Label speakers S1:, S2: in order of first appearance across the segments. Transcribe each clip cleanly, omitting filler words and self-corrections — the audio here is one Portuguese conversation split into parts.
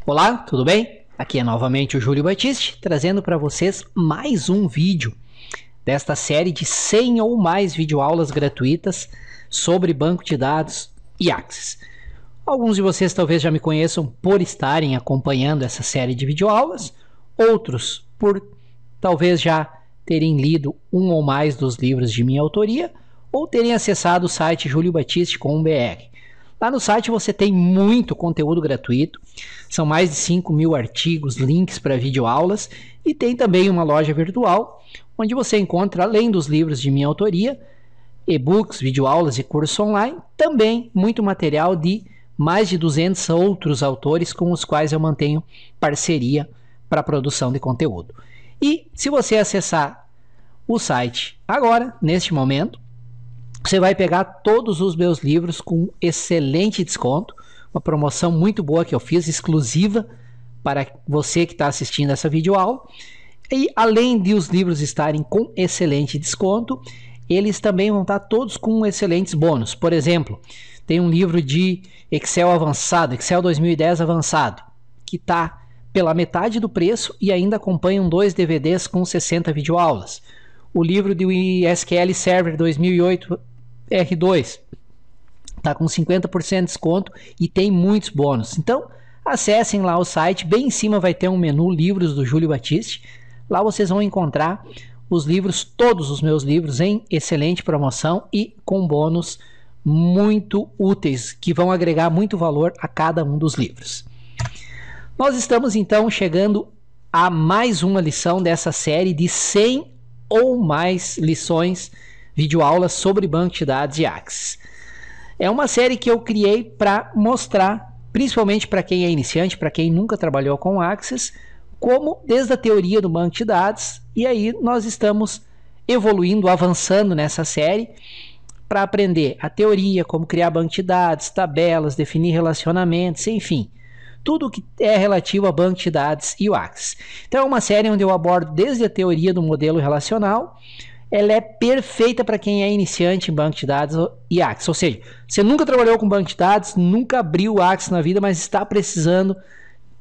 S1: Olá, tudo bem? Aqui é novamente o Júlio Batiste, trazendo para vocês mais um vídeo desta série de 100 ou mais videoaulas gratuitas sobre banco de dados e Axis. Alguns de vocês talvez já me conheçam por estarem acompanhando essa série de videoaulas, outros por talvez já terem lido um ou mais dos livros de minha autoria ou terem acessado o site juliobatiste.com.br. Lá no site você tem muito conteúdo gratuito, são mais de 5.000 artigos, links para videoaulas e tem também uma loja virtual onde você encontra, além dos livros de minha autoria, e-books, videoaulas e cursos online, também muito material de mais de 200 outros autores com os quais eu mantenho parceria para a produção de conteúdo. E se você acessar o site agora, neste momento, você vai pegar todos os meus livros com excelente desconto, uma promoção muito boa que eu fiz, exclusiva para você que está assistindo essa videoaula. E além de os livros estarem com excelente desconto, eles também vão estar todos com excelentes bônus. Por exemplo, tem um livro de Excel avançado, Excel 2010 avançado, que está pela metade do preço e ainda acompanham 2 DVDs com 60 videoaulas. O livro do SQL Server 2008 R2 está com 50% de desconto e tem muitos bônus. Então, acessem lá o site, bem em cima vai ter um menu Livros do Júlio Batiste. Lá vocês vão encontrar os livros, todos os meus livros em excelente promoção e com bônus muito úteis, que vão agregar muito valor a cada um dos livros. Nós estamos então chegando a mais uma lição dessa série de 100 ou mais lições, videoaulas sobre banco de dados e Axis. É uma série que eu criei para mostrar, principalmente para quem é iniciante, para quem nunca trabalhou com Axis, como desde a teoria do banco de dados, e aí nós estamos evoluindo, avançando nessa série para aprender a teoria, como criar banco de dados, tabelas, definir relacionamentos, enfim, tudo que é relativo a banco de dados e o Axis. Então é uma série onde eu abordo desde a teoria do modelo relacional. Ela é perfeita para quem é iniciante em banco de dados e Axis, ou seja, você nunca trabalhou com banco de dados, nunca abriu o Axis na vida, mas está precisando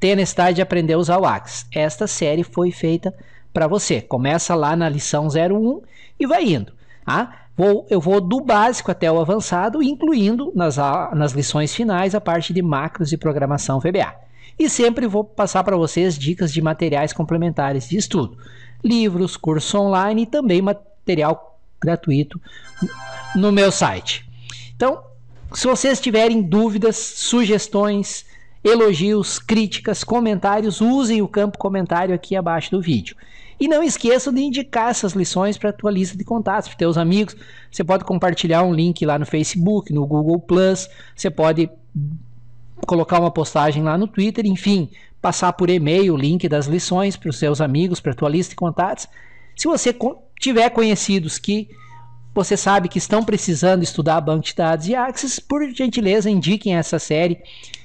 S1: ter a necessidade de aprender a usar o Axis. Esta série foi feita para você. Começa lá na lição 01 e vai indo. Tá? Eu vou do básico até o avançado, incluindo nas lições finais a parte de macros e programação VBA. E sempre vou passar para vocês dicas de materiais complementares de estudo. Livros, cursos online e também material gratuito no meu site. Então, se vocês tiverem dúvidas, sugestões, elogios, críticas, comentários, usem o campo comentário aqui abaixo do vídeo. E não esqueçam de indicar essas lições para a tua lista de contatos, para teus amigos. Você pode compartilhar um link lá no Facebook, no Google+, você pode colocar uma postagem lá no Twitter, enfim, passar por e-mail o link das lições para os seus amigos, para a tua lista de contatos. Se você tiver conhecidos que você sabe que estão precisando estudar banco de dados e Axis, por gentileza, indiquem essa série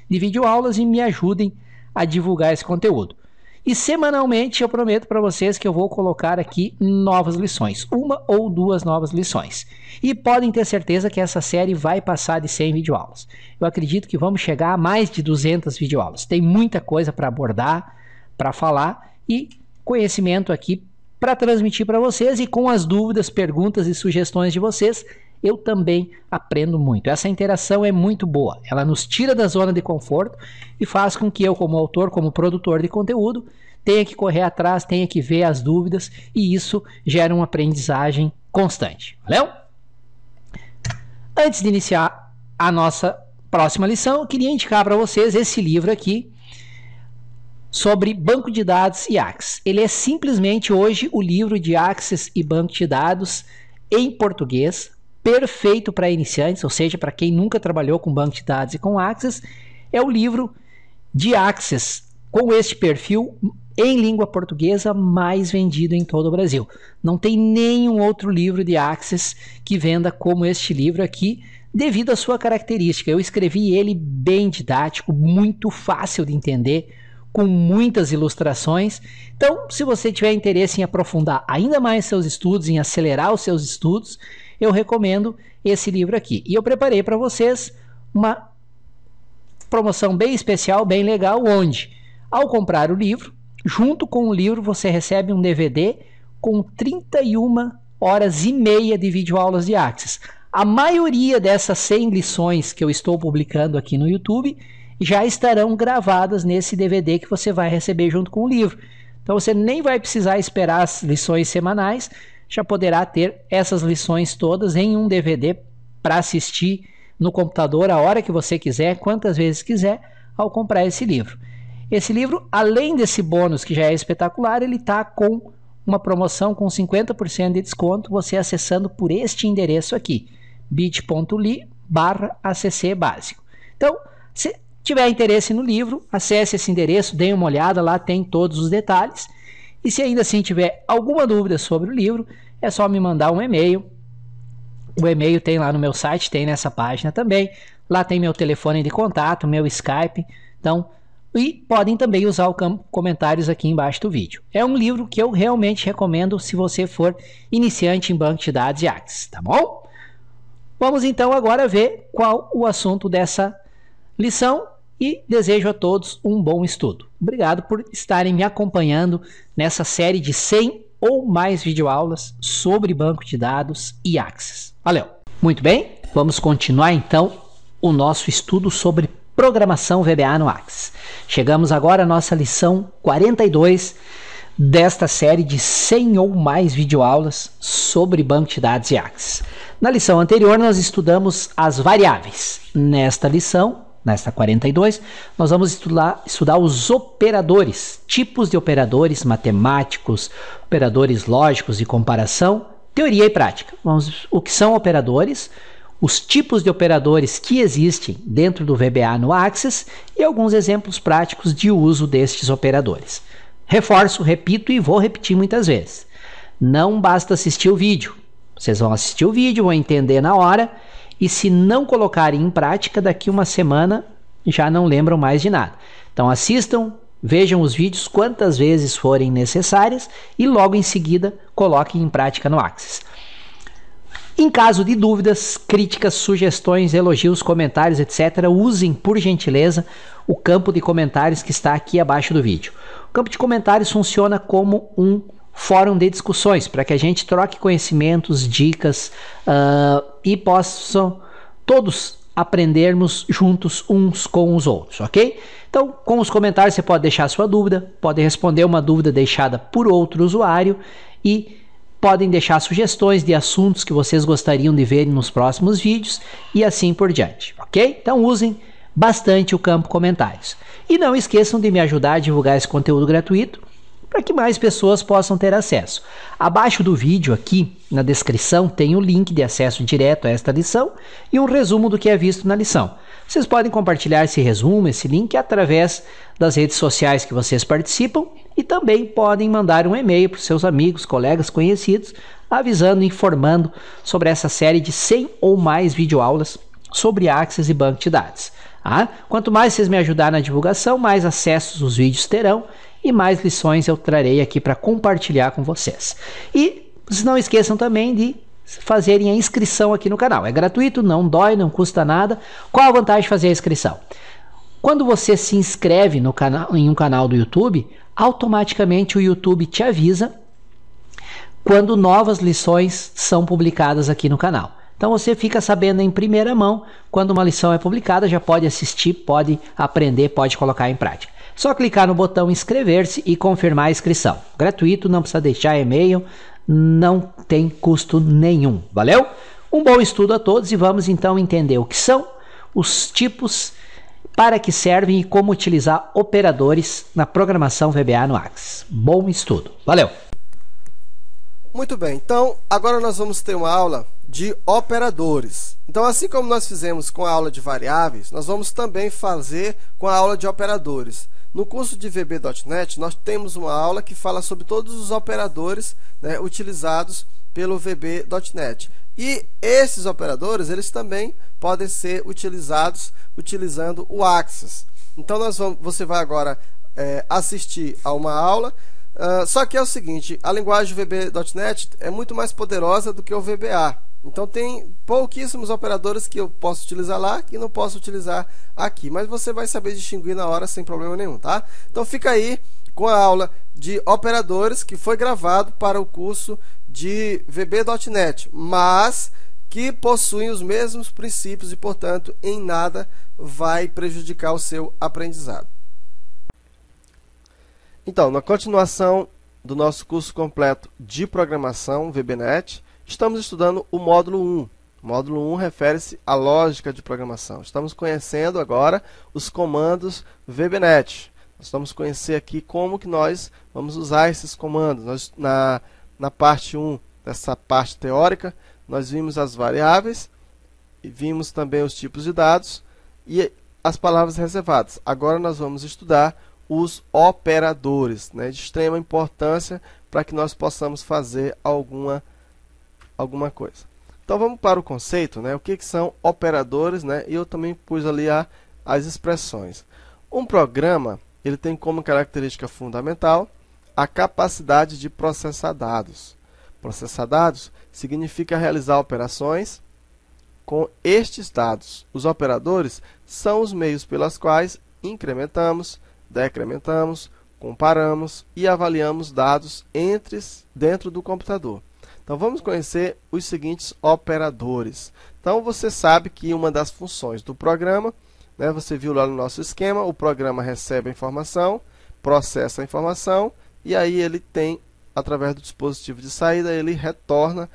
S1: de videoaulas e me ajudem a divulgar esse conteúdo. E semanalmente eu prometo para vocês que eu vou colocar aqui novas lições, uma ou duas novas lições. E podem ter certeza que essa série vai passar de 100 videoaulas. Eu acredito que vamos chegar a mais de 200 videoaulas. Tem muita coisa para abordar, para falar e conhecimento aqui para transmitir para vocês, e com as dúvidas, perguntas e sugestões de vocês, eu também aprendo muito. Essa interação é muito boa, ela nos tira da zona de conforto e faz com que eu, como autor, como produtor de conteúdo, tenha que correr atrás, tenha que ver as dúvidas, e isso gera uma aprendizagem constante. Valeu? Antes de iniciar a nossa próxima lição, eu queria indicar para vocês esse livro aqui, sobre banco de dados e Axis. Ele é simplesmente hoje o livro de Axis e banco de dados em português, perfeito para iniciantes, ou seja, para quem nunca trabalhou com banco de dados e com Axis. É o livro de Axis com este perfil em língua portuguesa mais vendido em todo o Brasil. Não tem nenhum outro livro de Axis que venda como este livro aqui, devido à sua característica. Eu escrevi ele bem didático, muito fácil de entender, com muitas ilustrações. Então, se você tiver interesse em aprofundar ainda mais seus estudos, em acelerar os seus estudos, eu recomendo esse livro aqui. E eu preparei para vocês uma promoção bem especial, bem legal, onde Ao comprar o livro, junto com o livro você recebe um DVD com 31 horas e meia de videoaulas de Axis. A maioria dessas 100 lições que eu estou publicando aqui no YouTube já estarão gravadas nesse DVD que você vai receber junto com o livro. Então você nem vai precisar esperar as lições semanais, já poderá ter essas lições todas em um DVD para assistir no computador a hora que você quiser, quantas vezes quiser, ao comprar esse livro. Esse livro, além desse bônus que já é espetacular, ele está com uma promoção com 50% de desconto, você acessando por este endereço aqui, bit.ly/ACC básico. Então, se tiver interesse no livro, acesse esse endereço, dê uma olhada, lá tem todos os detalhes. E se ainda assim tiver alguma dúvida sobre o livro, é só me mandar um e-mail. O e-mail tem lá no meu site, tem nessa página também. Lá tem meu telefone de contato, meu Skype. Então, e podem também usar o campo comentários aqui embaixo do vídeo. É um livro que eu realmente recomendo se você for iniciante em banco de dados e Axis, tá bom? Vamos então agora ver qual o assunto dessa lição e desejo a todos um bom estudo. Obrigado por estarem me acompanhando nessa série de 100 ou mais videoaulas sobre banco de dados e Axis. Valeu! Muito bem, vamos continuar então o nosso estudo sobre programação VBA no Axis. Chegamos agora à nossa lição 42 desta série de 100 ou mais videoaulas sobre banco de dados e Axis. Na lição anterior nós estudamos as variáveis. Nesta lição, nesta 42, nós vamos estudar os operadores, tipos de operadores matemáticos, operadores lógicos de comparação, teoria e prática. O que são operadores, os tipos de operadores que existem dentro do VBA no Axis e alguns exemplos práticos de uso destes operadores. Reforço, repito e vou repetir muitas vezes. Não basta assistir o vídeo. Vocês vão assistir o vídeo, vão entender na hora e se não colocarem em prática, daqui uma semana já não lembram mais de nada. Então assistam, vejam os vídeos quantas vezes forem necessárias e logo em seguida coloquem em prática no Axis. Em caso de dúvidas, críticas, sugestões, elogios, comentários, etc., usem, por gentileza, o campo de comentários que está aqui abaixo do vídeo. O campo de comentários funciona como um fórum de discussões, para que a gente troque conhecimentos, dicas e possam todos aprendermos juntos uns com os outros, ok? Então, com os comentários você pode deixar sua dúvida, pode responder uma dúvida deixada por outro usuário e podem deixar sugestões de assuntos que vocês gostariam de ver nos próximos vídeos e assim por diante, ok? Então usem bastante o campo comentários. E não esqueçam de me ajudar a divulgar esse conteúdo gratuito para que mais pessoas possam ter acesso. Abaixo do vídeo aqui, na descrição, tem o link de acesso direto a esta lição e um resumo do que é visto na lição. Vocês podem compartilhar esse resumo, esse link, através das redes sociais que vocês participam e também podem mandar um e-mail para os seus amigos, colegas, conhecidos, avisando e informando sobre essa série de 100 ou mais videoaulas sobre Axis e banco de dados. Quanto mais vocês me ajudarem na divulgação, mais acessos os vídeos terão e mais lições eu trarei aqui para compartilhar com vocês. E vocês não esqueçam também de fazerem a inscrição aqui no canal. É gratuito, não dói, não custa nada. Qual a vantagem de fazer a inscrição? Quando você se inscreve no canal, em um canal do YouTube, automaticamente o YouTube te avisa quando novas lições são publicadas aqui no canal. Então você fica sabendo em primeira mão quando uma lição é publicada, já pode assistir, pode aprender, pode colocar em prática. Só clicar no botão inscrever-se e confirmar a inscrição. Gratuito, não precisa deixar e-mail, não tem custo nenhum. Valeu? Um bom estudo a todos e vamos então entender o que são os tipos, para que servem e como utilizar operadores na programação VBA no Axis. Bom estudo. Valeu!
S2: Muito bem, então agora nós vamos ter uma aula de operadores. Então, assim como nós fizemos com a aula de variáveis, nós vamos também fazer com a aula de operadores. No curso de VB.NET, nós temos uma aula que fala sobre todos os operadores, né, utilizados pelo VB.NET. E esses operadores, eles também podem ser utilizados utilizando o Axis. Então, você vai agora assistir a uma aula. Só que é o seguinte, a linguagem VB.NET é muito mais poderosa do que o VBA. Então tem pouquíssimos operadores que eu posso utilizar lá que não posso utilizar aqui, mas você vai saber distinguir na hora sem problema nenhum, tá? Então fica aí com a aula de operadores que foi gravado para o curso de VB.NET, mas que possuem os mesmos princípios e, portanto, em nada vai prejudicar o seu aprendizado. Então, na continuação do nosso curso completo de programação VB.NET, estamos estudando o módulo 1. O módulo 1 refere-se à lógica de programação. Estamos conhecendo agora os comandos VB.NET. Nós vamos conhecer aqui como que nós vamos usar esses comandos. Na parte 1 dessa parte teórica, nós vimos as variáveis, e vimos também os tipos de dados e as palavras reservadas. Agora nós vamos estudar os operadores, né, de extrema importância para que nós possamos fazer alguma coisa. Então vamos para o conceito, né, o que são operadores, né, e eu também pus ali as expressões. Um programa, ele tem como característica fundamental a capacidade de processar dados. Processar dados significa realizar operações com estes dados. Os operadores são os meios pelos quais incrementamos, decrementamos, comparamos e avaliamos dados dentro do computador. Então vamos conhecer os seguintes operadores. Então você sabe que uma das funções do programa, né, você viu lá no nosso esquema, o programa recebe a informação, processa a informação e aí ele tem, através do dispositivo de saída, ele retorna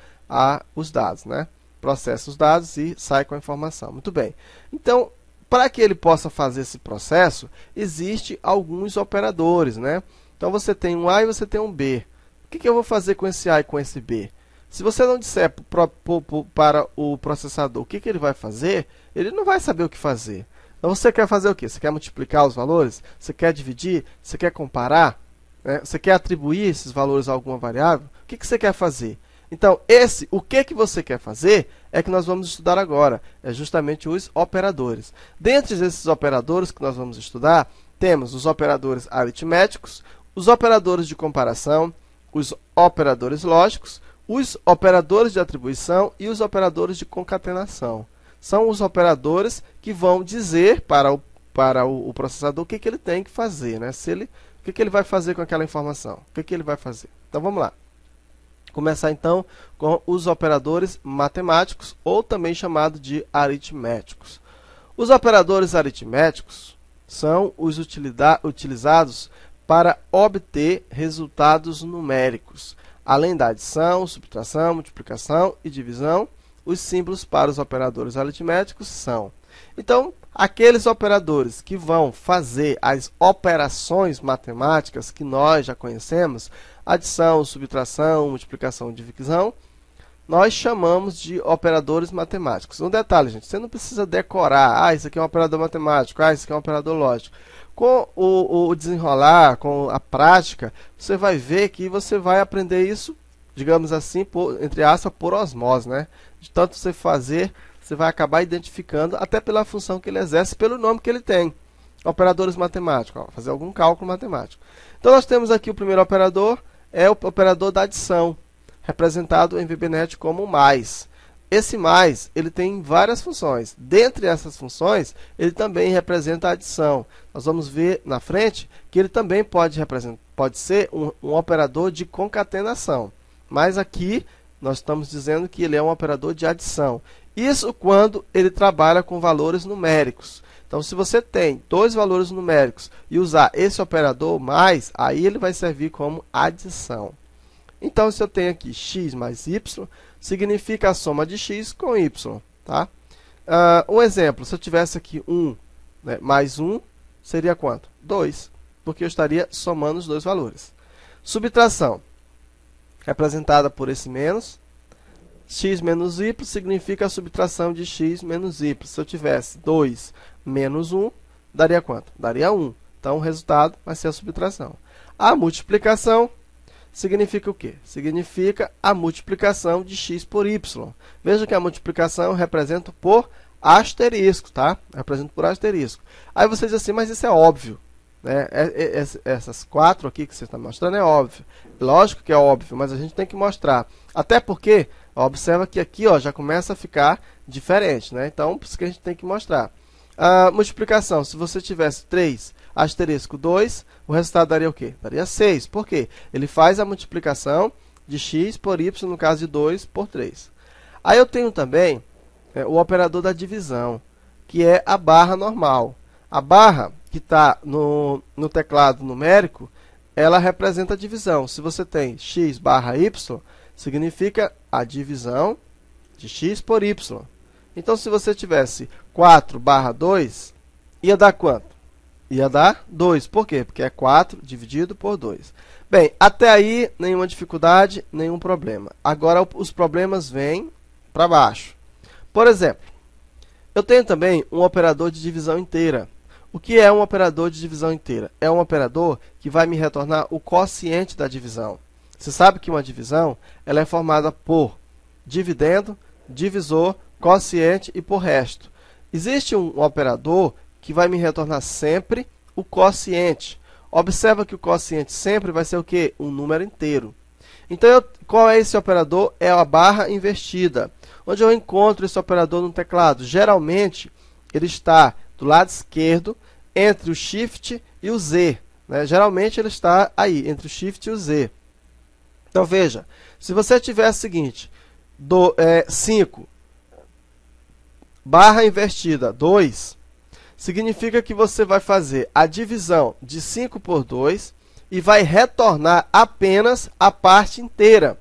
S2: os dados, né? Processa os dados e sai com a informação. Muito bem. Então, para que ele possa fazer esse processo, existem alguns operadores, né? Então, você tem um A e você tem um B. O que eu vou fazer com esse A e com esse B? Se você não disser para o processador o que ele vai fazer, ele não vai saber o que fazer. Então, você quer fazer o quê? Você quer multiplicar os valores? Você quer dividir? Você quer comparar? Você quer atribuir esses valores a alguma variável? O que você quer fazer? Então, o que você quer fazer é que nós vamos estudar agora. É justamente os operadores. Dentre esses operadores que nós vamos estudar, temos os operadores aritméticos, os operadores de comparação, os operadores lógicos, os operadores de atribuição e os operadores de concatenação. São os operadores que vão dizer para o processador o que ele tem que fazer, né? O que ele vai fazer com aquela informação? O que ele vai fazer? Então, vamos lá. Começar, então, com os operadores matemáticos, ou também chamado de aritméticos. Os operadores aritméticos são os utilizados para obter resultados numéricos. Além da adição, subtração, multiplicação e divisão, os símbolos para os operadores aritméticos são... Então, aqueles operadores que vão fazer as operações matemáticas que nós já conhecemos, adição, subtração, multiplicação e divisão, nós chamamos de operadores matemáticos. Um detalhe, gente, você não precisa decorar, isso aqui é um operador matemático, isso aqui é um operador lógico. Com o desenrolar, com a prática, você vai ver que você vai aprender isso, digamos assim, entre aspas, por osmose, né? De tanto você fazer, você vai acabar identificando, até pela função que ele exerce, pelo nome que ele tem. Operadores matemáticos, fazer algum cálculo matemático. Então, nós temos aqui o primeiro operador, é o operador da adição, representado em VB.NET como mais. Esse mais, ele tem várias funções. Dentre essas funções, ele também representa a adição. Nós vamos ver na frente que ele também pode ser um operador de concatenação. Mas aqui, nós estamos dizendo que ele é um operador de adição. Isso quando ele trabalha com valores numéricos. Então, se você tem dois valores numéricos e usar esse operador mais, aí ele vai servir como adição. Então, se eu tenho aqui x mais y, significa a soma de x com y. Tá? Um exemplo, se eu tivesse aqui 1, né, mais 1, seria quanto? 2, porque eu estaria somando os dois valores. Subtração, representada por esse menos. X menos y significa a subtração de x menos y. Se eu tivesse 2 menos 1, daria quanto? Daria 1. Então, o resultado vai ser a subtração. A multiplicação significa o quê? Significa a multiplicação de x por y. Veja que a multiplicação eu represento por asterisco, tá? Eu represento por asterisco. Aí você diz assim, mas isso é óbvio, né? Essas 4 aqui que você está mostrando é óbvio. Lógico que é óbvio, mas a gente tem que mostrar. Até porque, Observa que aqui, ó, já começa a ficar diferente, né? Então, por isso que a gente tem que mostrar. A multiplicação, se você tivesse 3 asterisco 2, o resultado daria o quê? Daria 6. Por quê? Ele faz a multiplicação de x por y, no caso de 2 por 3. Aí eu tenho também o operador da divisão, que é a barra normal. A barra que está no teclado numérico, ela representa a divisão. Se você tem x barra y, significa a divisão de x por y. Então, se você tivesse 4 barra 2, ia dar quanto? Ia dar 2. Por quê? Porque é 4 dividido por 2. Bem, até aí, nenhuma dificuldade, nenhum problema. Agora, os problemas vêm para baixo. Por exemplo, eu tenho também um operador de divisão inteira. O que é um operador de divisão inteira? É um operador que vai me retornar o quociente da divisão. Você sabe que uma divisão ela é formada por dividendo, divisor, quociente e por resto. Existe um operador que vai me retornar sempre o quociente. Observa que o quociente sempre vai ser o quê? Um número inteiro. Então, qual é esse operador? É a barra invertida. Onde eu encontro esse operador no teclado? Geralmente, ele está do lado esquerdo, entre o Shift e o Z. Né? Geralmente, ele está aí, entre o Shift e o Z. Então, veja, se você tiver o seguinte, 5, barra invertida, 2, significa que você vai fazer a divisão de 5 por 2 e vai retornar apenas a parte inteira.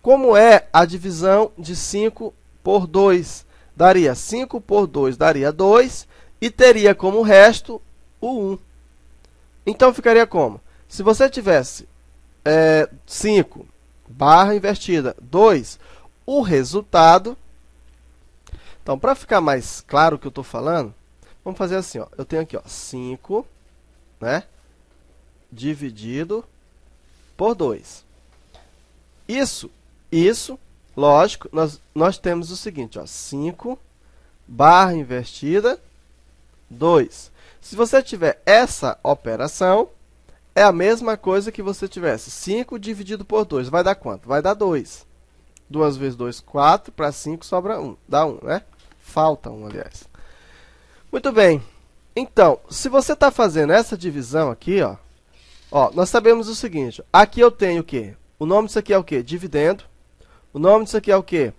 S2: Como é a divisão de 5 por 2? Daria 5 por 2, daria 2, e teria como resto o 1. Então, ficaria como? Se você tivesse 5, barra invertida, 2, o resultado... Então, para ficar mais claro o que eu estou falando, vamos fazer assim, ó. Eu tenho aqui, ó, 5, né, dividido por 2. Isso, lógico, nós temos o seguinte, ó, 5, barra invertida, 2. Se você tiver essa operação, é a mesma coisa que você tivesse 5 dividido por 2. Vai dar quanto? Vai dar 2. 2 vezes 2, 4. Para 5 sobra 1. Dá 1, né? Falta 1, aliás. Muito bem. Então, se você está fazendo essa divisão aqui, ó, nós sabemos o seguinte. Aqui eu tenho o quê? O nome disso aqui é o quê? Dividendo. O nome disso aqui é o quê?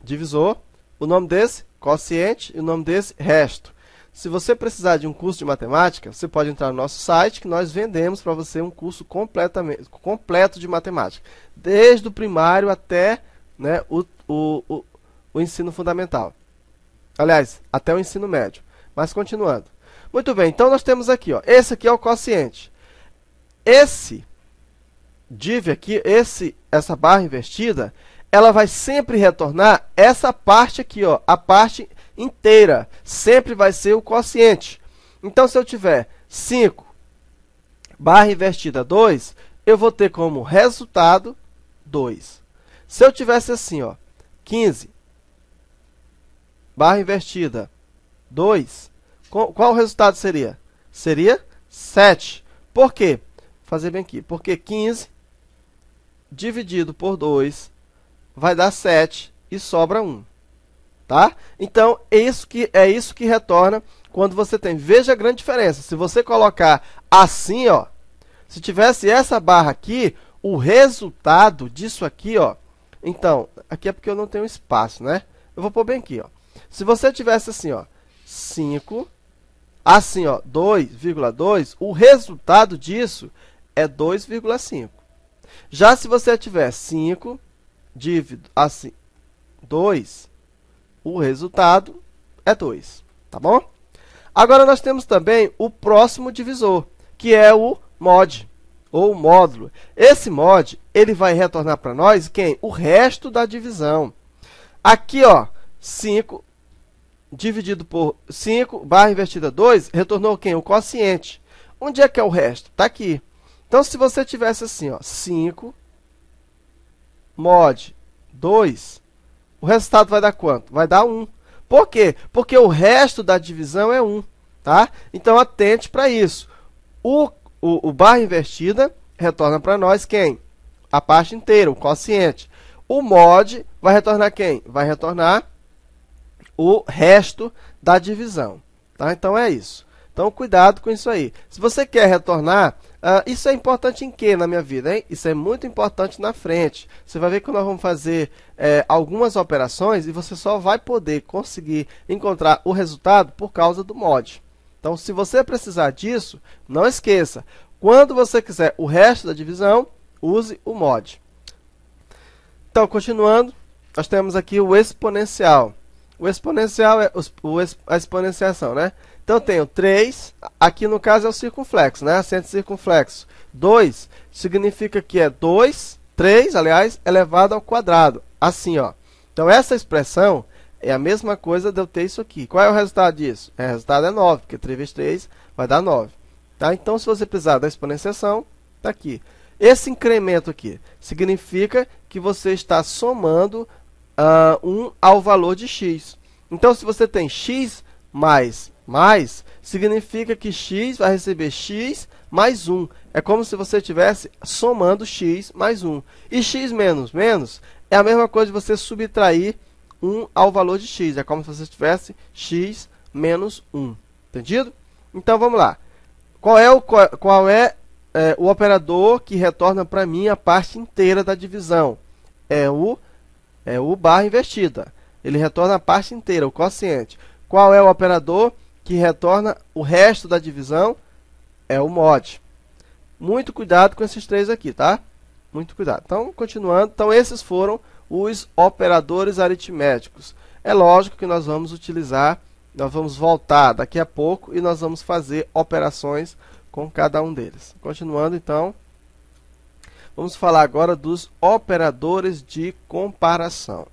S2: Divisor. O nome desse? Quociente. E o nome desse? Resto. Se você precisar de um curso de matemática, você pode entrar no nosso site, que nós vendemos para você um curso completo de matemática. Desde o primário até, né, o ensino fundamental. Aliás, até o ensino médio. Mas continuando. Muito bem, então nós temos aqui, ó, esse aqui é o quociente. Esse div aqui, essa barra invertida, ela vai sempre retornar essa parte aqui, ó, a parte inteira. Sempre vai ser o quociente. Então, se eu tiver 5 barra invertida 2, eu vou ter como resultado 2. Se eu tivesse assim, ó, 15 barra invertida 2, qual o resultado seria? Seria 7. Por quê? Vou fazer bem aqui. Porque 15 dividido por 2 vai dar 7 e sobra 1. Tá? Então, é isso que retorna quando você tem. Veja a grande diferença. Se você colocar assim, ó, se tivesse essa barra aqui, o resultado disso aqui, ó, então, aqui é porque eu não tenho espaço, né? Eu vou pôr bem aqui, ó. Se você tivesse assim, ó, 5, assim, ó, 2,2, o resultado disso é 2,5. Já se você tiver 5 dividido assim, 2, o resultado é 2, tá bom? Agora, nós temos também o próximo divisor, que é o mod, ou módulo. Esse mod, ele vai retornar para nós quem? O resto da divisão. Aqui, ó, 5 dividido por 5, barra invertida 2, retornou quem? O quociente. Onde é que é o resto? Está aqui. Então, se você tivesse assim, ó, 5 mod 2, o resultado vai dar quanto? Vai dar 1. Por quê? Porque o resto da divisão é 1. Tá? Então, atente para isso. O barra invertida retorna para nós quem? A parte inteira, o quociente. O mod vai retornar quem? Vai retornar o resto da divisão. Tá? Então é isso. Então cuidado com isso aí. Se você quer retornar, isso é importante em que na minha vida? Hein? Isso é muito importante na frente. Você vai ver que nós vamos fazer algumas operações e você só vai poder conseguir encontrar o resultado por causa do mod. Então se você precisar disso, não esqueça. Quando você quiser o resto da divisão, use o mod. Então, continuando, nós temos aqui o exponencial. O exponencial é a exponenciação, né? Então, eu tenho 3, aqui no caso é o circunflexo, né? Acento circunflexo. 2 significa que é 3, aliás, elevado ao quadrado. Assim, ó. Então, essa expressão é a mesma coisa de eu ter isso aqui. Qual é o resultado disso? O resultado é 9, porque 3 vezes 3 vai dar 9. Tá? Então, se você precisar da exponenciação, está aqui. Esse incremento aqui significa que você está somando 1 ao valor de x. Então, se você tem x mais, significa que x vai receber x mais 1. É como se você estivesse somando x mais 1. E x menos menos é a mesma coisa de você subtrair 1 ao valor de x. É como se você tivesse x menos 1. Entendido? Então, vamos lá. Qual é o operador que retorna para mim a parte inteira da divisão? É o barra invertida. Ele retorna a parte inteira, o quociente. Qual é o operador que retorna o resto da divisão? É o mod. Muito cuidado com esses 3 aqui, tá? Muito cuidado. Então, continuando. Então, esses foram os operadores aritméticos. É lógico que nós vamos utilizar, nós vamos voltar daqui a pouco e nós vamos fazer operações com cada um deles. Continuando, então, vamos falar agora dos operadores de comparação.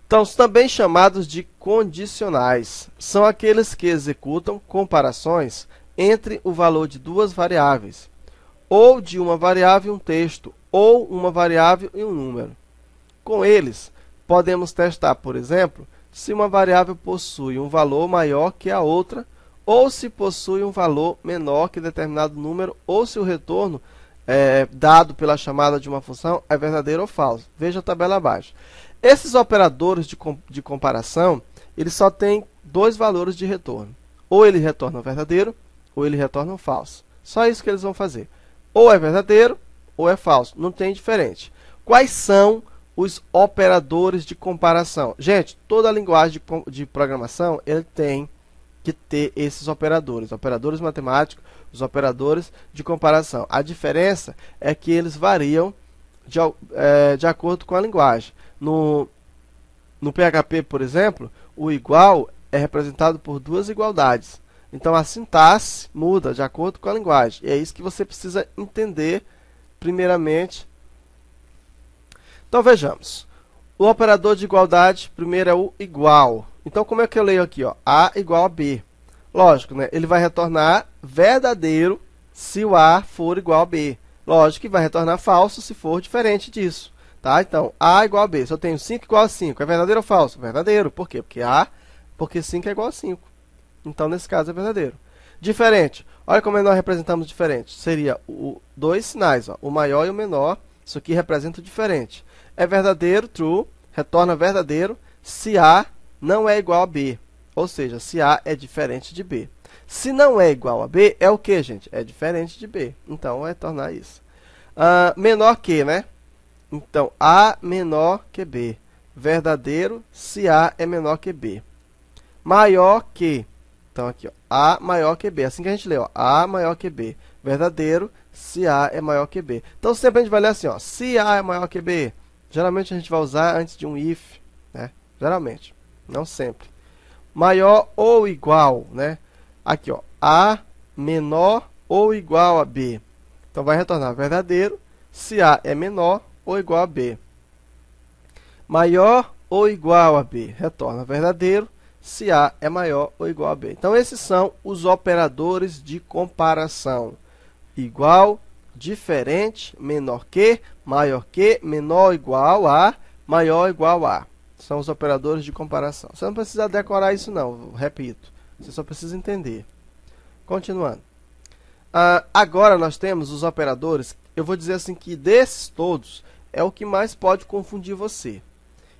S2: Então, também chamados de condicionais, são aqueles que executam comparações entre o valor de duas variáveis, ou de uma variável e um texto, ou uma variável e um número. Com eles, podemos testar, por exemplo, se uma variável possui um valor maior que a outra, ou se possui um valor menor que determinado número, ou se o retorno dado pela chamada de uma função é verdadeiro ou falso. Veja a tabela abaixo. Esses operadores de comparação, eles só têm 2 valores de retorno. Ou ele retorna o verdadeiro, ou ele retorna o falso. Só isso que eles vão fazer. Ou é verdadeiro, ou é falso. Não tem diferente. Quais são os operadores de comparação? Gente, toda linguagem de programação, ele tem que ter esses operadores matemáticos, os operadores de comparação. A diferença é que eles variam de acordo com a linguagem. No PHP, por exemplo, o igual é representado por 2 igualdades. Então, a sintaxe muda de acordo com a linguagem. E é isso que você precisa entender, primeiramente. Então, vejamos. O operador de igualdade, primeiro é o igual. Então, como é que eu leio aqui? Ó? A igual a B. Lógico, né? Ele vai retornar verdadeiro se o A for igual a B. Lógico que vai retornar falso se for diferente disso. Tá? Então, A igual a B. Se eu tenho 5 igual a 5, é verdadeiro ou falso? Verdadeiro. Por quê? Porque 5 é igual a 5. Então, nesse caso, é verdadeiro. Diferente. Olha como nós representamos diferente. Seria 2 sinais, ó, o maior e o menor. Isso aqui representa o diferente. É verdadeiro, true, retorna verdadeiro, se A não é igual a B. Ou seja, se A é diferente de B. Se não é igual a B, é o que, gente? É diferente de B. Então, vai retornar isso. Menor que, né? Então, A menor que B. Verdadeiro, se A é menor que B. Maior que. Então, aqui, ó, A maior que B. Assim que a gente lê, ó, A maior que B. Verdadeiro, se A é maior que B. Então, sempre a gente vai ler assim, ó, se A é maior que B. Geralmente, a gente vai usar antes de um if, né? Geralmente, não sempre. Maior ou igual, né? Aqui, ó, A menor ou igual a B. Então, vai retornar verdadeiro, se A é menor ou igual a B. Maior ou igual a B. Retorna verdadeiro, se A é maior ou igual a B. Então, esses são os operadores de comparação. Igual, diferente, menor que, maior que, menor ou igual a, maior ou igual a. São os operadores de comparação. Você não precisa decorar isso não, repito. Você só precisa entender. Continuando. Agora nós temos os operadores. Eu vou dizer assim que desses todos, é o que mais pode confundir você.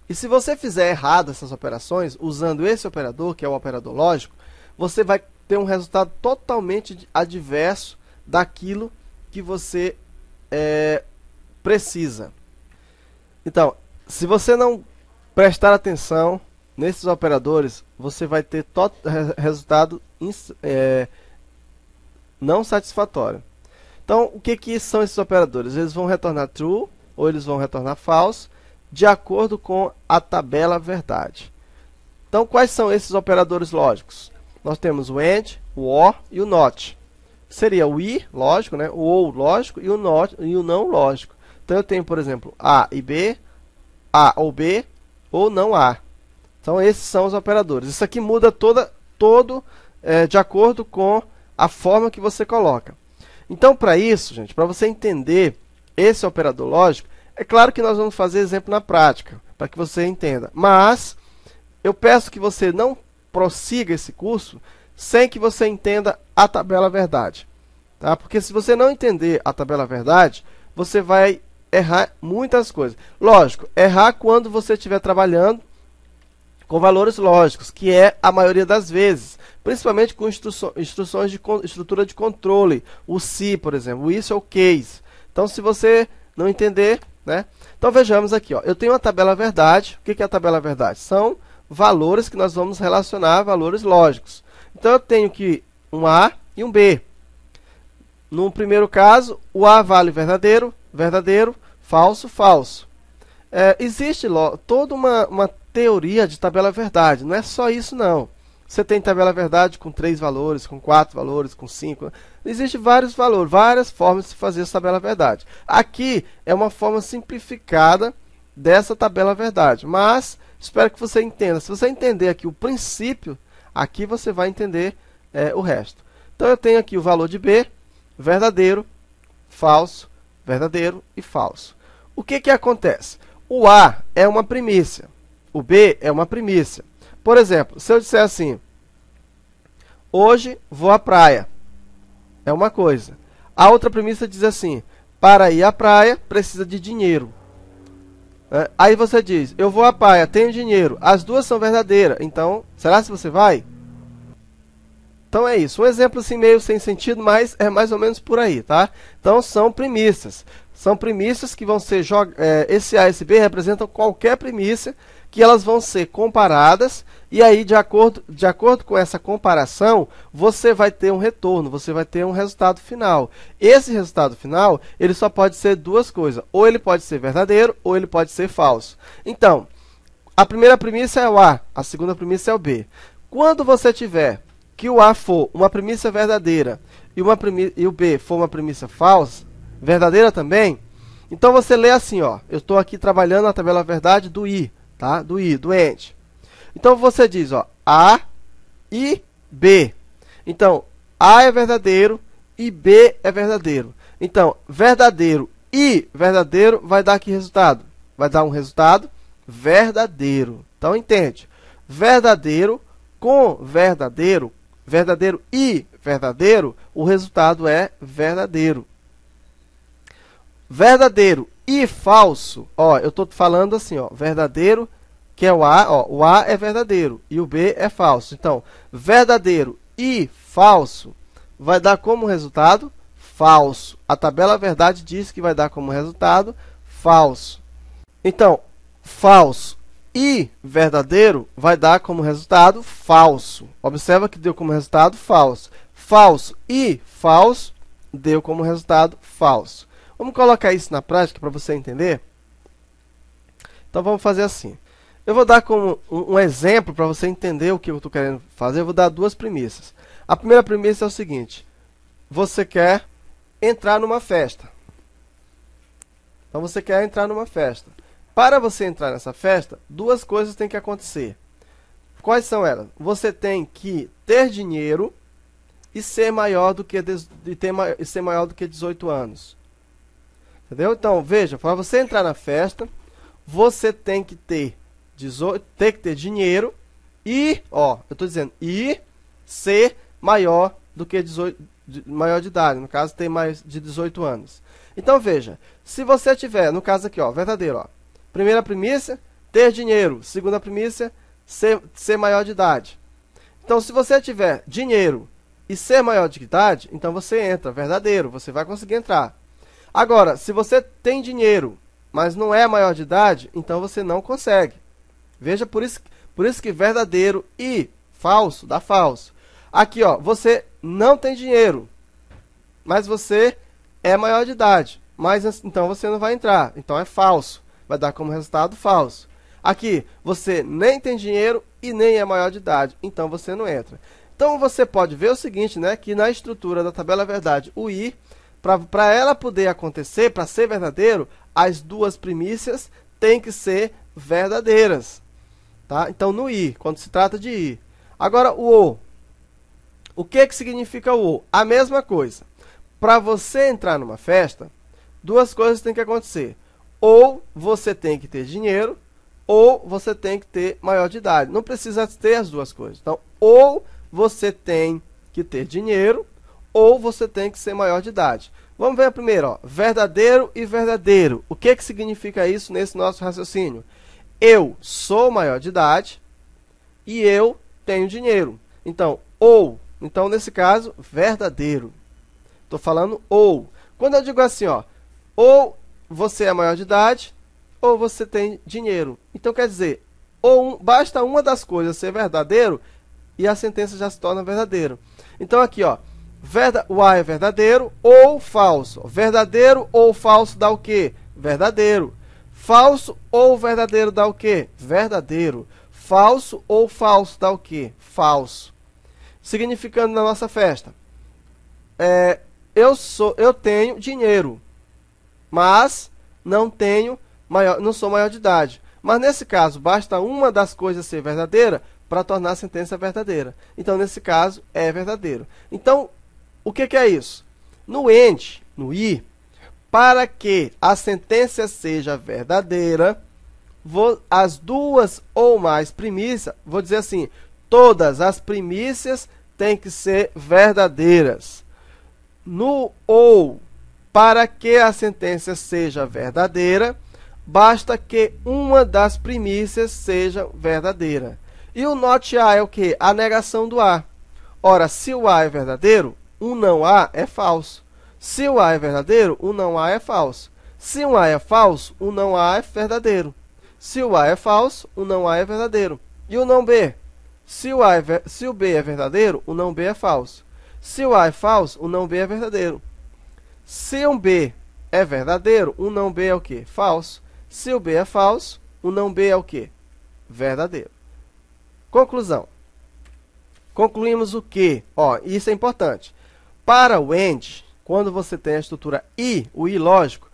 S2: E se você fizer errado essas operações, usando esse operador, que é o operador lógico, você vai ter um resultado totalmente adverso daquilo que você precisa. Então, se você não prestar atenção nesses operadores, você vai ter resultado não satisfatório. Então, o que são esses operadores? Eles vão retornar true ou eles vão retornar false, de acordo com a tabela verdade. Então, quais são esses operadores lógicos? Nós temos o AND, o OR e o NOT. Seria o I, lógico, né? O OU, lógico, e o NOT e o não lógico. Então, eu tenho, por exemplo, A e B, A ou B, ou não A. Então, esses são os operadores. Isso aqui muda todo de acordo com a forma que você coloca. Então, para isso, gente, para você entender esse operador lógico, é claro que nós vamos fazer exemplo na prática, para que você entenda. Mas, eu peço que você não prossiga esse curso sem que você entenda a tabela verdade. Tá? Porque se você não entender a tabela verdade, você vai errar muitas coisas. Lógico, errar quando você estiver trabalhando com valores lógicos, que é a maioria das vezes. Principalmente com instruções de estrutura de controle. O se, por exemplo. O isso é o case. Então, se você não entender, né? Então, vejamos aqui. Ó. Eu tenho uma tabela verdade. O que é a tabela verdade? São valores que nós vamos relacionar a valores lógicos. Então, eu tenho aqui um A e um B. No primeiro caso, o A vale verdadeiro, verdadeiro, falso, falso. Existe toda uma teoria de tabela verdade. Não é só isso, não. Você tem tabela verdade com 3 valores, com 4 valores, com 5. Existem vários valores, várias formas de fazer essa tabela verdade. Aqui é uma forma simplificada dessa tabela verdade. Mas espero que você entenda. Se você entender aqui o princípio, aqui você vai entender o resto. Então eu tenho aqui o valor de B, verdadeiro, falso, verdadeiro e falso. O que acontece? O A é uma primícia. O B é uma primícia. Por exemplo, se eu disser assim, hoje vou à praia, é uma coisa. A outra premissa diz assim, para ir à praia precisa de dinheiro. Aí você diz, eu vou à praia, tenho dinheiro. As duas são verdadeiras, então, será que você vai? Então é isso. Um exemplo assim meio sem sentido, mas é mais ou menos por aí, tá? Então são premissas. São premissas que vão ser esse A e esse B representam qualquer premissa que elas vão ser comparadas e aí de acordo com essa comparação, você vai ter um retorno, você vai ter um resultado final. Esse resultado final, ele só pode ser duas coisas, ou ele pode ser verdadeiro ou ele pode ser falso. Então, a primeira premissa é o A, a segunda premissa é o B. Quando você tiver que o A for uma premissa verdadeira e o B for uma premissa falsa, verdadeira também, então você lê assim, ó, eu estou aqui trabalhando na tabela verdade do I, tá? Do AND. Então você diz, ó, A e B. Então, A é verdadeiro e B é verdadeiro. Então, verdadeiro e verdadeiro vai dar que resultado? Vai dar um resultado verdadeiro. Então, entende? Verdadeiro com verdadeiro, verdadeiro e verdadeiro, o resultado é verdadeiro. Verdadeiro e falso, ó, eu estou falando assim, ó, verdadeiro, que é o A, ó, o A é verdadeiro e o B é falso. Então, verdadeiro e falso vai dar como resultado falso. A tabela verdade diz que vai dar como resultado falso. Então, falso e verdadeiro vai dar como resultado falso. Observa que deu como resultado falso. Falso e falso deu como resultado falso. Vamos colocar isso na prática para você entender? Então, vamos fazer assim. Eu vou dar como um exemplo para você entender o que eu estou querendo fazer. Eu vou dar duas premissas. A primeira premissa é o seguinte. Você quer entrar numa festa. Então, você quer entrar numa festa. Para você entrar nessa festa, duas coisas têm que acontecer. Quais são elas? Você tem que ter dinheiro e ser maior do que 18 anos. Entendeu? Então, veja, para você entrar na festa, você tem que ter dinheiro e, ó, eu estou dizendo, e ser maior do que maior de idade, no caso tem mais de 18 anos. Então veja, se você tiver, no caso aqui, ó, verdadeiro, ó, primeira premissa, ter dinheiro, segunda premissa, ser maior de idade. Então se você tiver dinheiro e ser maior de idade, então você entra, verdadeiro, você vai conseguir entrar. Agora, se você tem dinheiro, mas não é maior de idade, então você não consegue. Veja, por isso que verdadeiro e falso dá falso. Aqui, ó, você não tem dinheiro, mas você é maior de idade, mas então você não vai entrar, então é falso, vai dar como resultado falso. Aqui, você nem tem dinheiro e nem é maior de idade, então você não entra. Então você pode ver o seguinte, né, que na estrutura da tabela verdade, o i, para ela poder acontecer, para ser verdadeiro, as duas primícias têm que ser verdadeiras. Tá? Então no i, quando se trata de i. Agora o que significa o o? A mesma coisa. Para você entrar numa festa, duas coisas têm que acontecer. Ou você tem que ter dinheiro, ou você tem que ter maior de idade. Não precisa ter as duas coisas. Então, ou você tem que ter dinheiro, ou você tem que ser maior de idade. Vamos ver primeiro, ó, verdadeiro e verdadeiro. O que significa isso nesse nosso raciocínio? Eu sou maior de idade e eu tenho dinheiro. Então, então nesse caso, verdadeiro. Estou falando ou. Quando eu digo assim, ó, ou você é maior de idade, ou você tem dinheiro. Então quer dizer, basta uma das coisas ser verdadeiro e a sentença já se torna verdadeira. Então aqui, ó, o A é verdadeiro ou falso. Verdadeiro ou falso dá o quê? Verdadeiro. Falso ou verdadeiro dá o quê? Verdadeiro. Falso ou falso dá o quê? Falso. Significando na nossa festa, eu tenho dinheiro, mas não sou maior de idade. Mas nesse caso, basta uma das coisas ser verdadeira para tornar a sentença verdadeira. Então, nesse caso, é verdadeiro. Então, o que é isso? No END, no I, para que a sentença seja verdadeira, as duas ou mais primícias, vou dizer assim, todas as primícias têm que ser verdadeiras. No ou, para que a sentença seja verdadeira, basta que uma das primícias seja verdadeira. E o not A é o quê? A negação do A. Ora, se o A é verdadeiro, um não A é falso. Se o A é verdadeiro, um não A é falso. Se um A é falso, um não A é verdadeiro. Se o A é falso, um não A é verdadeiro. E o não B? Se o B é verdadeiro, o não B é falso. Se o A é falso, o não B é verdadeiro. Se um B é verdadeiro, o não B é o quê? Falso. Se o B é falso, o não B é o quê? Verdadeiro. Conclusão. Concluímos o quê? Ó, isso é importante. Para o AND, quando você tem a estrutura I, o I lógico,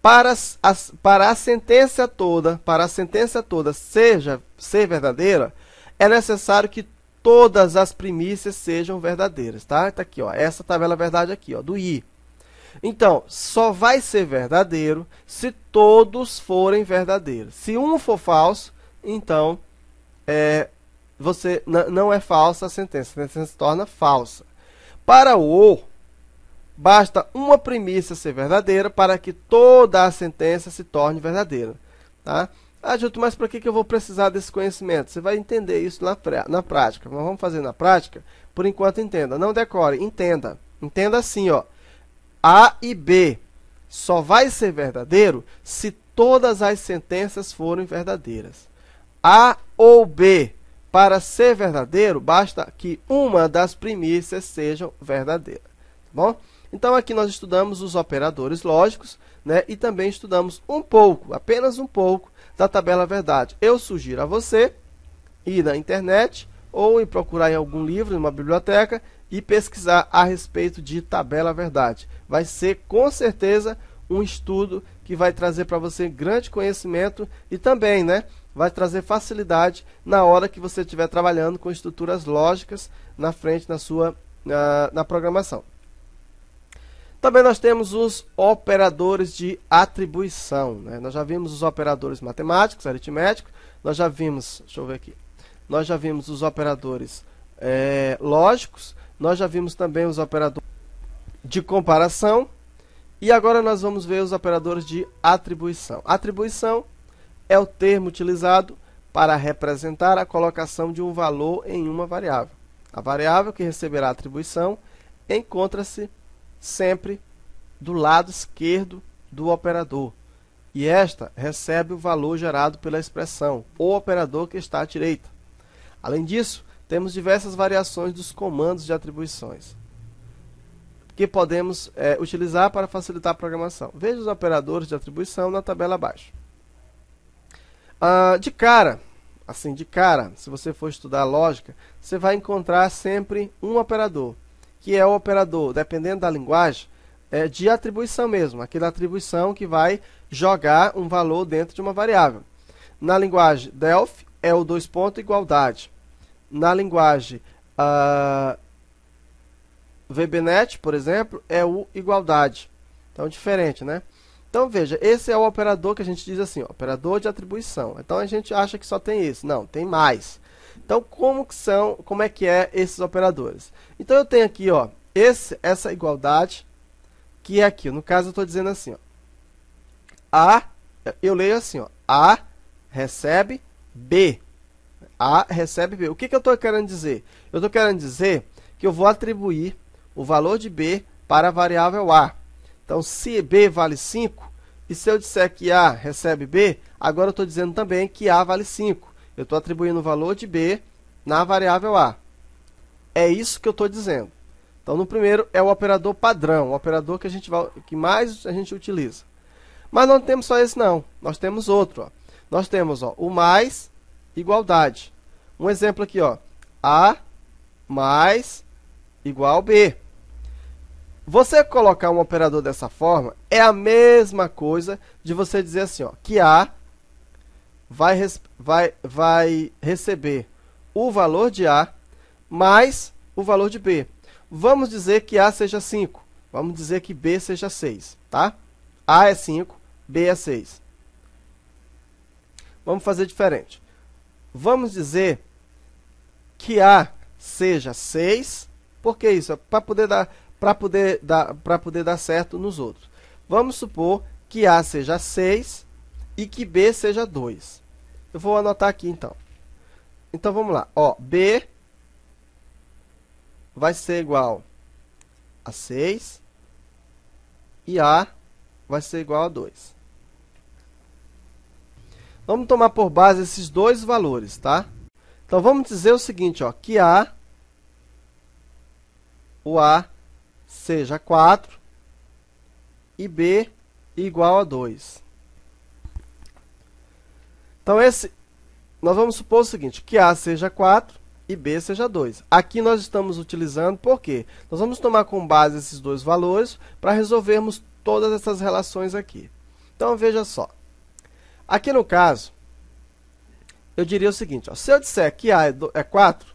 S2: para a sentença toda ser verdadeira, é necessário que todas as primícias sejam verdadeiras, tá? Tá aqui, ó, essa tabela verdade aqui, ó, do I. Então, só vai ser verdadeiro se todos forem verdadeiros. Se um for falso, então não é falsa a sentença se torna falsa. Para o basta uma premissa ser verdadeira para que toda a sentença se torne verdadeira. Tá? Ah, Juto, mas para que eu vou precisar desse conhecimento? Você vai entender isso na prática. Nós vamos fazer na prática. Por enquanto, entenda. Não decore, entenda. Entenda assim, ó. A e B só vai ser verdadeiro se todas as sentenças forem verdadeiras. A ou B, para ser verdadeiro, basta que uma das primícias sejam verdadeiras. Tá bom? Então, aqui nós estudamos os operadores lógicos, né? E também estudamos um pouco, apenas um pouco, da tabela verdade. Eu sugiro a você ir na internet ou ir procurar em algum livro, em uma biblioteca, e pesquisar a respeito de tabela verdade. Vai ser, com certeza, um estudo que vai trazer para você grande conhecimento e também, né, vai trazer facilidade na hora que você estiver trabalhando com estruturas lógicas na frente na programação. Também nós temos os operadores de atribuição, né? Nós já vimos os operadores matemáticos, aritméticos, nós já vimos, deixa eu ver aqui, nós já vimos os operadores lógicos, nós já vimos também os operadores de comparação. E agora nós vamos ver os operadores de atribuição. Atribuição é o termo utilizado para representar a colocação de um valor em uma variável. A variável que receberá atribuição encontra-se sempre do lado esquerdo do operador. E esta recebe o valor gerado pela expressão, o operador que está à direita. Além disso, temos diversas variações dos comandos de atribuições que podemos utilizar para facilitar a programação. Veja os operadores de atribuição na tabela abaixo. De cara, se você for estudar lógica, você vai encontrar sempre um operador, que é o operador, dependendo da linguagem, de atribuição mesmo, aquela atribuição que vai jogar um valor dentro de uma variável. Na linguagem Delphi, é o dois pontos igualdade. Na linguagem VBNet, por exemplo, é o igualdade. Então, diferente, né? Então, veja, esse é o operador que a gente diz assim, ó, operador de atribuição. Então, a gente acha que só tem esse. Não, tem mais. Então, como é que é esses operadores? Então, eu tenho aqui, ó, essa igualdade, que é aqui. No caso, eu estou dizendo assim, ó, eu leio assim, ó, A recebe B. A recebe B. O que eu estou querendo dizer? Eu estou querendo dizer que eu vou atribuir o valor de B para a variável A. Então, se B vale 5, e se eu disser que A recebe B, agora eu estou dizendo também que A vale 5. Eu estou atribuindo o valor de B na variável A. É isso que eu estou dizendo. Então, no primeiro é o operador padrão, o operador que mais a gente utiliza. Mas não temos só esse, não. Nós temos outro. Ó. Nós temos o mais igualdade. Um exemplo aqui, ó, A mais igual B. Você colocar um operador dessa forma é a mesma coisa de você dizer assim, ó, que A vai receber o valor de A mais o valor de B. Vamos dizer que A seja 5. Vamos dizer que B seja 6, tá? A é 5, B é 6. Vamos fazer diferente. Vamos dizer que A seja 6. Por que isso? Para poder dar certo nos outros. Vamos supor que A seja 6 e que B seja 2. Eu vou anotar aqui, então. Então, vamos lá. Ó, B vai ser igual a 6 e A vai ser igual a 2. Vamos tomar por base esses dois valores, tá? Então, vamos dizer o seguinte, ó, que o A seja 4 e B igual a 2. Então, nós vamos supor o seguinte, que A seja 4 e B seja 2. Aqui nós estamos utilizando, por quê? Nós vamos tomar como base esses dois valores para resolvermos todas essas relações aqui. Então, veja só. Aqui no caso, eu diria o seguinte, ó, se eu disser que A é 4,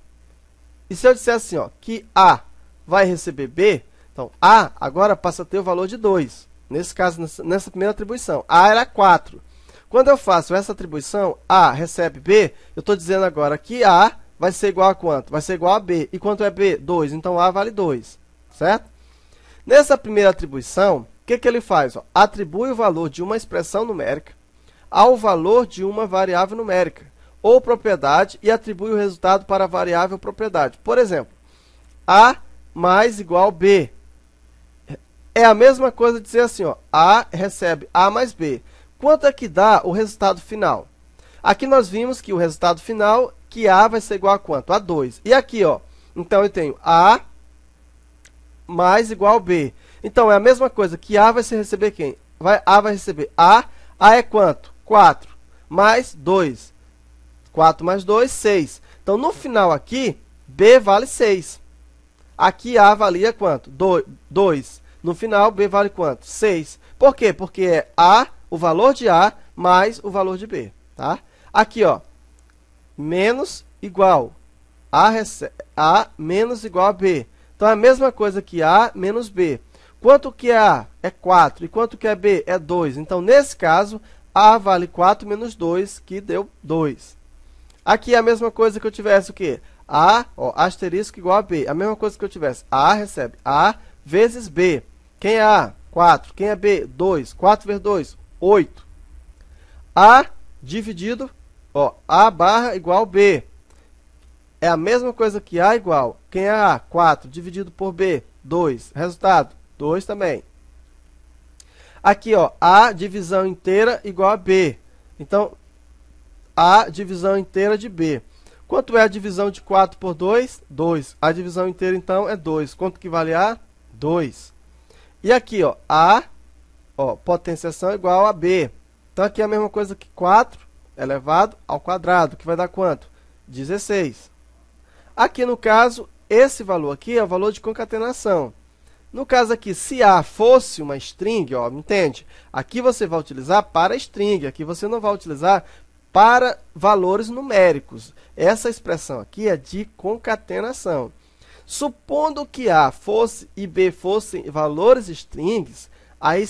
S2: e se eu disser assim, ó, que A vai receber B, então A agora passa a ter o valor de 2. Nesse caso, nessa primeira atribuição, A era 4. Quando eu faço essa atribuição, A recebe B, eu estou dizendo agora que A vai ser igual a quanto? Vai ser igual a B. E quanto é B? 2. Então, A vale 2. Certo? Nessa primeira atribuição, o que ele faz? Ó, atribui o valor de uma expressão numérica ao valor de uma variável numérica, ou propriedade, e atribui o resultado para a variável propriedade. Por exemplo, A mais igual B. É a mesma coisa dizer assim, ó, A recebe A mais B. Quanto é que dá o resultado final? Aqui nós vimos que o resultado final, que A vai ser igual a quanto? A 2. E aqui, ó, então eu tenho A mais igual B. Então, é a mesma coisa que A vai receber quem? A vai receber A é quanto? 4 mais 2. 4 mais 2, 6. Então, no final aqui, B vale 6. Aqui A valia quanto? 2. No final, B vale quanto? 6. Por quê? Porque é A, o valor de A, mais o valor de B. Tá? Aqui, ó, menos igual. A menos igual a B. Então, é a mesma coisa que A menos B. Quanto que é A? É 4. E quanto que é B? É 2. Então, nesse caso, A vale 4 menos 2, que deu 2. Aqui é a mesma coisa que eu tivesse o quê? A, ó, asterisco igual a B. A mesma coisa que eu tivesse. A recebe A vezes B. Quem é A? 4. Quem é B? 2. 4 vezes 2, 8. A dividido, ó, A barra igual B. É a mesma coisa que A igual. Quem é A? 4. Dividido por B, 2. Resultado, 2 também. Aqui, ó, A divisão inteira igual a B. Então, A divisão inteira de B. Quanto é a divisão de 4 por 2? 2. A divisão inteira, então, é 2. Quanto que vale A? 2. E aqui, ó, A, ó, potenciação igual a B. Então, aqui é a mesma coisa que 4 elevado ao quadrado, que vai dar quanto? 16. Aqui, no caso, esse valor aqui é o valor de concatenação. No caso aqui, se A fosse uma string, ó, entende? Aqui você vai utilizar para string, aqui você não vai utilizar para valores numéricos. Essa expressão aqui é de concatenação. Supondo que A fosse e B fossem valores strings, aí